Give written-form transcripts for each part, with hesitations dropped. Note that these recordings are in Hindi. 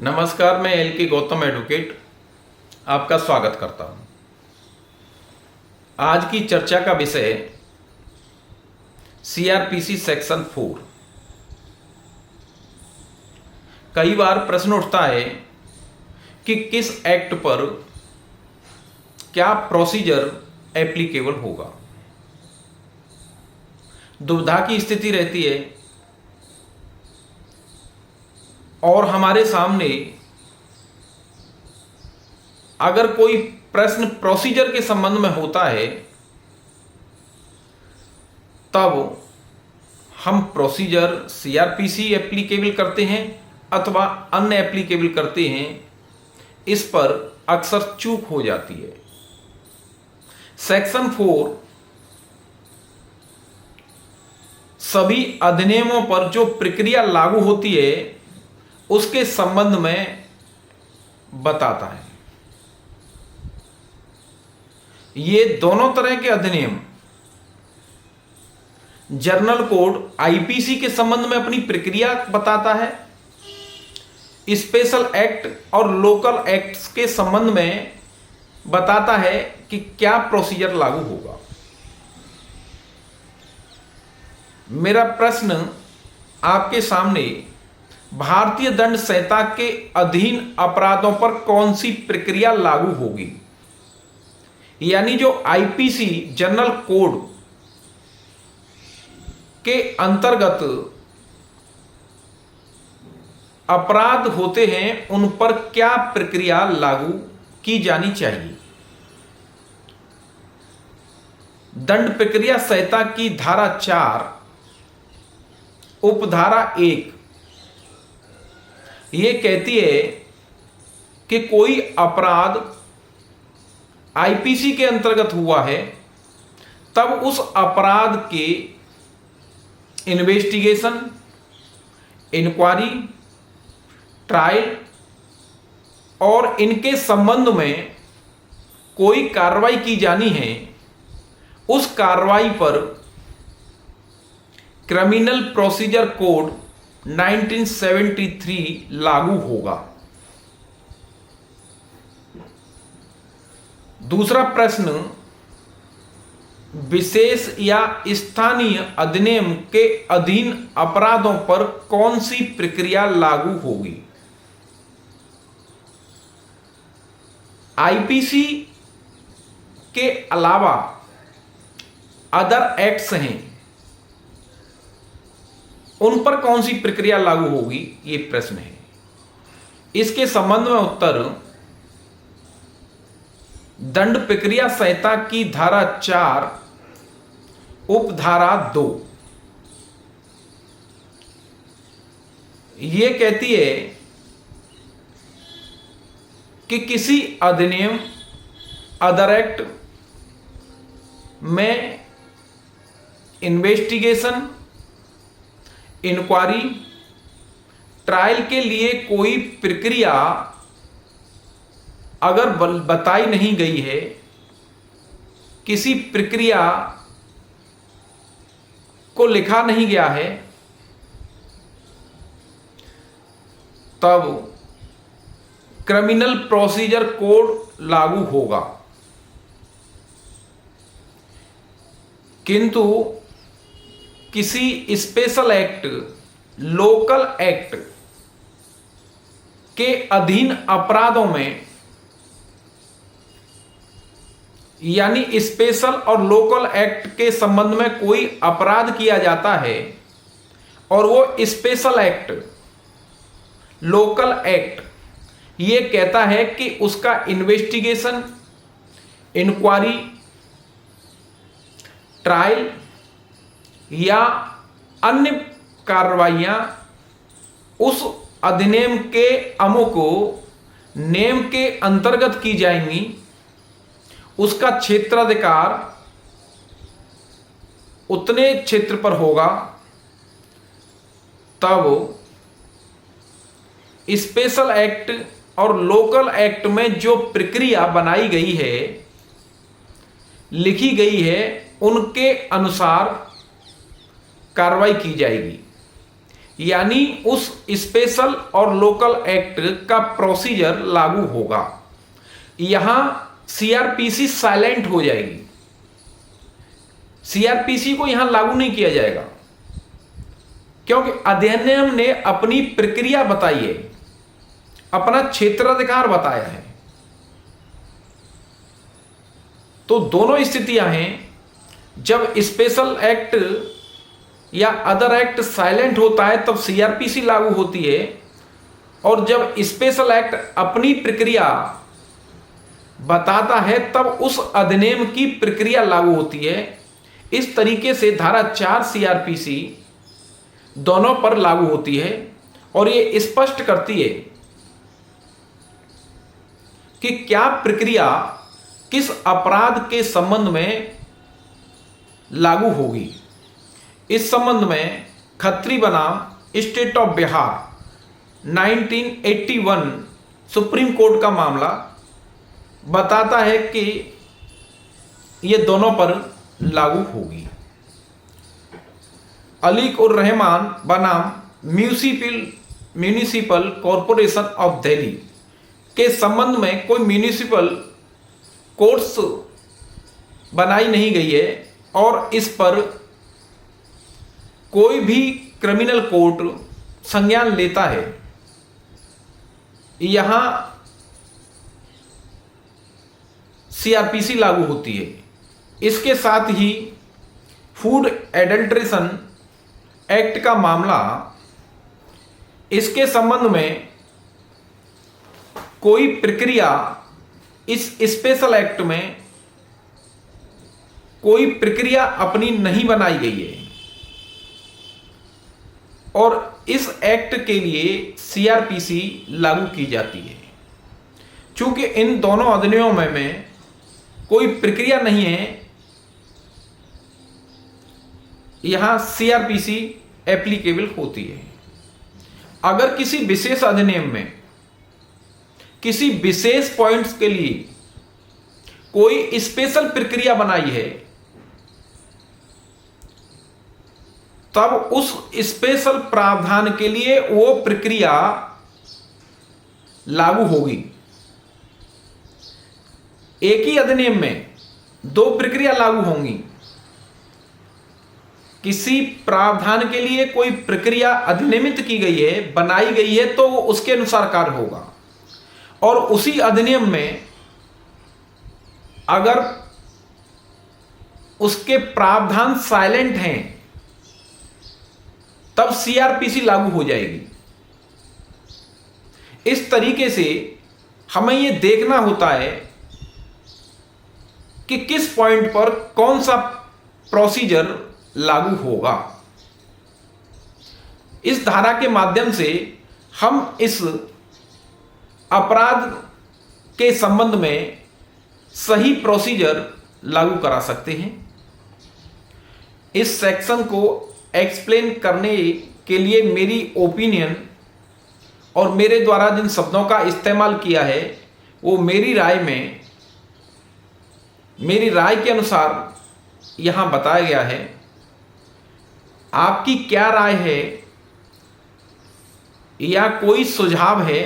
नमस्कार, मैं एल के गौतम एडवोकेट आपका स्वागत करता हूं। आज की चर्चा का विषय सीआरपीसी सेक्शन 4। कई बार प्रश्न उठता है कि किस एक्ट पर क्या प्रोसीजर एप्लीकेबल होगा। दुविधा की स्थिति रहती है और हमारे सामने अगर कोई प्रश्न प्रोसीजर के संबंध में होता है तब हम प्रोसीजर सीआरपीसी एप्लीकेबल करते हैं अथवा अन्य एप्लीकेबल करते हैं। इस पर अक्सर चूक हो जाती है। सेक्शन 4 सभी अधिनियमों पर जो प्रक्रिया लागू होती है उसके संबंध में बताता है। ये दोनों तरह के अधिनियम जर्नल कोड आईपीसी के संबंध में अपनी प्रक्रिया बताता है, स्पेशल एक्ट और लोकल एक्ट्स के संबंध में बताता है कि क्या प्रोसीजर लागू होगा। मेरा प्रश्न आपके सामने भारतीय दंड संहिता के अधीन अपराधों पर कौन सी प्रक्रिया लागू होगी, यानी जो आईपीसी जनरल कोड के अंतर्गत अपराध होते हैं उन पर क्या प्रक्रिया लागू की जानी चाहिए। दंड प्रक्रिया संहिता की धारा 4 उपधारा 1 ये कहती है कि कोई अपराध आईपीसी के अंतर्गत हुआ है तब उस अपराध के इन्वेस्टिगेशन, इंक्वायरी, ट्रायल और इनके संबंध में कोई कार्रवाई की जानी है, उस कार्रवाई पर क्रिमिनल प्रोसीजर कोड 1973 लागू होगा। दूसरा प्रश्न, विशेष या स्थानीय अधिनियम के अधीन अपराधों पर कौन सी प्रक्रिया लागू होगी। आईपीसी के अलावा अदर एक्ट्स हैं, उन पर कौन सी प्रक्रिया लागू होगी, ये प्रश्न है। इसके संबंध में उत्तर दंड प्रक्रिया संहिता की धारा 4 उपधारा 2 ये कहती है कि किसी अधिनियम अदर एक्ट में इन्वेस्टिगेशन, इंक्वायरी, ट्रायल के लिए कोई प्रक्रिया अगर बताई नहीं गई है, किसी प्रक्रिया को लिखा नहीं गया है, तब क्रिमिनल प्रोसीजर कोड लागू होगा। किंतु किसी स्पेशल एक्ट, लोकल एक्ट के अधीन अपराधों में, यानी स्पेशल और लोकल एक्ट के संबंध में कोई अपराध किया जाता है और वो स्पेशल एक्ट, लोकल एक्ट ये कहता है कि उसका इन्वेस्टिगेशन, इंक्वायरी, ट्रायल या अन्य कार्रवाइयां उस अधिनियम के अमुक नियम के अंतर्गत की जाएंगी, उसका क्षेत्राधिकार उतने क्षेत्र पर होगा, तब स्पेशल एक्ट और लोकल एक्ट में जो प्रक्रिया बनाई गई है, लिखी गई है, उनके अनुसार कार्रवाई की जाएगी। यानी उस स्पेशल और लोकल एक्ट का प्रोसीजर लागू होगा। यहां सीआरपीसी साइलेंट हो जाएगी, सीआरपीसी को यहां लागू नहीं किया जाएगा, क्योंकि अधिनियम ने अपनी प्रक्रिया बताई है, अपना क्षेत्राधिकार बताया है। तो दोनों स्थितियां हैं, जब स्पेशल एक्ट या अदर एक्ट साइलेंट होता है तब सीआरपीसी लागू होती है, और जब स्पेशल एक्ट अपनी प्रक्रिया बताता है तब उस अधिनियम की प्रक्रिया लागू होती है। इस तरीके से धारा 4 सीआरपीसी दोनों पर लागू होती है और ये स्पष्ट करती है कि क्या प्रक्रिया किस अपराध के संबंध में लागू होगी। इस संबंध में खत्री बनाम state of Bihar 1981 supreme court का मामला बताता है कि ये दोनों पर लागू होगी। अलीक उर रहमान बनाम म्यूनिसिपल कॉरपोरेशन ऑफ दिल्ली के संबंध में कोई म्यूनिसिपल कोर्ट्स बनाई नहीं गई है और इस पर कोई भी क्रिमिनल कोर्ट संज्ञान लेता है। यहां सीआरपीसी लागू होती है। इसके साथ ही फूड एडल्ट्रेशन एक्ट का मामला, इसके संबंध में कोई प्रक्रिया इस स्पेशल एक्ट में कोई प्रक्रिया अपनी नहीं बनाई गई है और इस एक्ट के लिए सीआरपीसी लागू की जाती है। चूंकि इन दोनों अधिनियमों में कोई प्रक्रिया नहीं है, यहां सीआरपीसी एप्लीकेबल होती है। अगर किसी विशेष अधिनियम में किसी विशेष पॉइंट्स के लिए कोई स्पेशल प्रक्रिया बनाई है तब उस स्पेशल प्रावधान के लिए वो प्रक्रिया लागू होगी। एक ही अधिनियम में दो प्रक्रिया लागू होंगी। किसी प्रावधान के लिए कोई प्रक्रिया अधिनियमित की गई है, बनाई गई है, तो वो उसके अनुसार कार्य होगा। और उसी अधिनियम में अगर उसके प्रावधान साइलेंट हैं तब सीआरपीसी लागू हो जाएगी। इस तरीके से हमें यह देखना होता है कि किस पॉइंट पर कौन सा प्रोसीजर लागू होगा। इस धारा के माध्यम से हम इस अपराध के संबंध में सही प्रोसीजर लागू करा सकते हैं। इस सेक्शन को एक्सप्लेन करने के लिए मेरी ओपिनियन और मेरे द्वारा जिन शब्दों का इस्तेमाल किया है वो मेरी राय के अनुसार यहां बताया गया है। आपकी क्या राय है या कोई सुझाव है,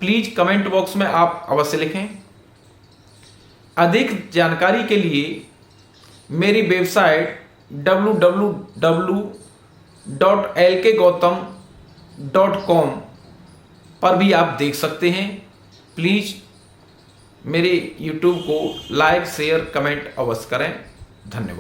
प्लीज कमेंट बॉक्स में आप अवश्य लिखें। अधिक जानकारी के लिए मेरी वेबसाइट www.lkgautam.com पर भी आप देख सकते हैं। प्लीज़ मेरे YouTube को लाइक, शेयर, कमेंट अवश्य करें। धन्यवाद।